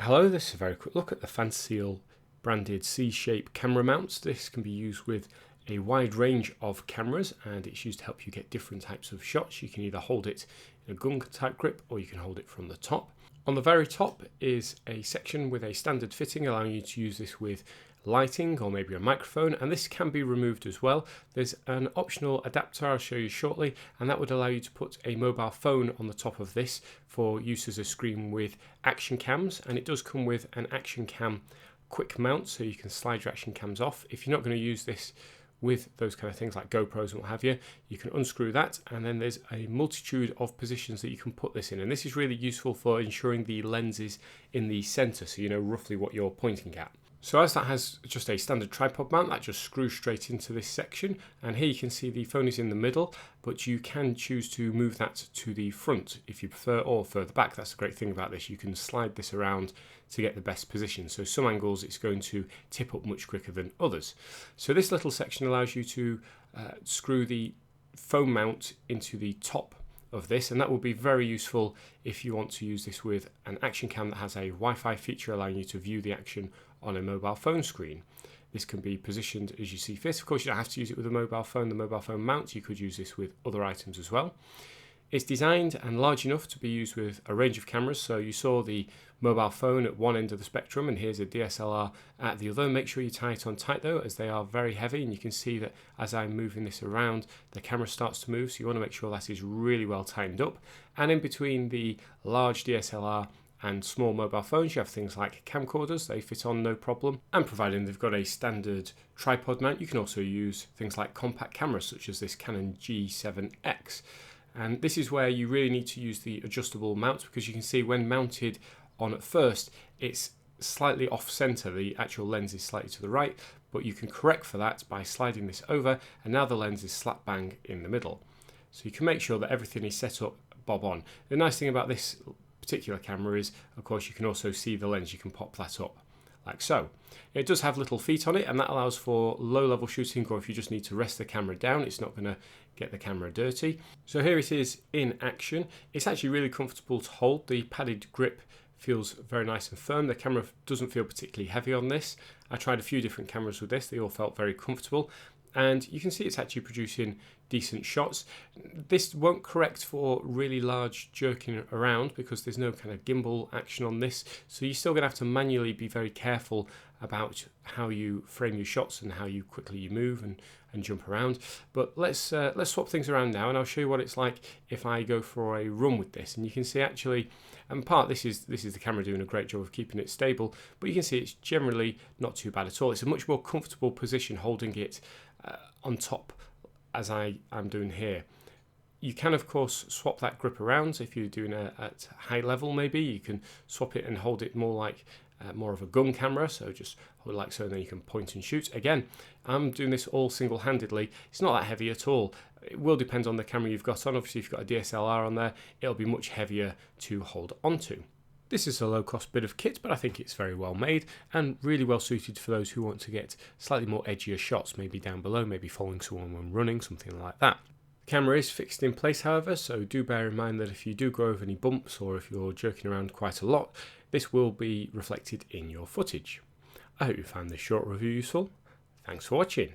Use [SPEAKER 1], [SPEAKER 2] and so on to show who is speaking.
[SPEAKER 1] Hello, this is a very quick look at the Fantaseal branded C-shape camera mounts. This can be used with a wide range of cameras and it's used to help you get different types of shots. You can either hold it in a gun type grip or you can hold it from the top. On the very top is a section with a standard fitting allowing you to use this with lighting or maybe a microphone, and this can be removed as well. There's an optional adapter I'll show you shortly, and that would allow you to put a mobile phone on the top of this for use as a screen with action cams, and it does come with an action cam quick mount so you can slide your action cams off. If you're not going to use this with those kind of things like GoPros and what have you, you can unscrew that, and then there's a multitude of positions that you can put this in, and this is really useful for ensuring the lens is in the center so you know roughly what you're pointing at. So as that has just a standard tripod mount, that just screws straight into this section, and here you can see the phone is in the middle, but you can choose to move that to the front if you prefer, or further back. That's the great thing about this, you can slide this around to get the best position. So some angles it's going to tip up much quicker than others. So this little section allows you to screw the phone mount into the top of this, and that will be very useful if you want to use this with an action cam that has a Wi-Fi feature allowing you to view the action on a mobile phone screen. This can be positioned as you see fit. Of course, you don't have to use it with a mobile phone. The mobile phone mount, you could use this with other items as well. It's designed and large enough to be used with a range of cameras. So you saw the mobile phone at one end of the spectrum, and here's a DSLR at the other. Make sure you tie it on tight though, as they are very heavy, and you can see that as I'm moving this around, the camera starts to move, so you want to make sure that is really well tightened up. And in between the large DSLR and small mobile phones, you have things like camcorders. They fit on no problem, and providing they've got a standard tripod mount, you can also use things like compact cameras such as this Canon G7X. And this is where you really need to use the adjustable mount, because you can see when mounted on at first it's slightly off center, the actual lens is slightly to the right, but you can correct for that by sliding this over, and now the lens is slap bang in the middle. So you can make sure that everything is set up bob on. The nice thing about this particular camera is, of course, you can also see the lens. You can pop that up like so. It does have little feet on it, and that allows for low level shooting, or if you just need to rest the camera down, it's not going to get the camera dirty. So here it is in action. It's actually really comfortable to hold. The padded grip feels very nice and firm. The camera doesn't feel particularly heavy on this. I tried a few different cameras with this. They all felt very comfortable, and you can see it's actually producing decent shots. This won't correct for really large jerking around because there's no kind of gimbal action on this, so you're still going to have to manually be very careful about how you frame your shots and how quickly you move and jump around. But let's swap things around now, and I'll show you what it's like if I go for a run with this. And you can see actually, and part this is the camera doing a great job of keeping it stable, but you can see it's generally not too bad at all. It's a much more comfortable position holding it on top as I am doing here. You can of course swap that grip around. If you're doing it at high level, maybe you can swap it and hold it more like more of a gun camera, so just hold it like so, and then you can point and shoot. Again, I'm doing this all single-handedly. It's not that heavy at all. It will depend on the camera you've got on. Obviously if you've got a DSLR on there, it'll be much heavier to hold onto. This is a low-cost bit of kit, but I think it's very well made and really well suited for those who want to get slightly more edgier shots, maybe down below, maybe following someone when running, something like that. The camera is fixed in place, however, so do bear in mind that if you do go over any bumps or if you're jerking around quite a lot, this will be reflected in your footage. I hope you found this short review useful. Thanks for watching.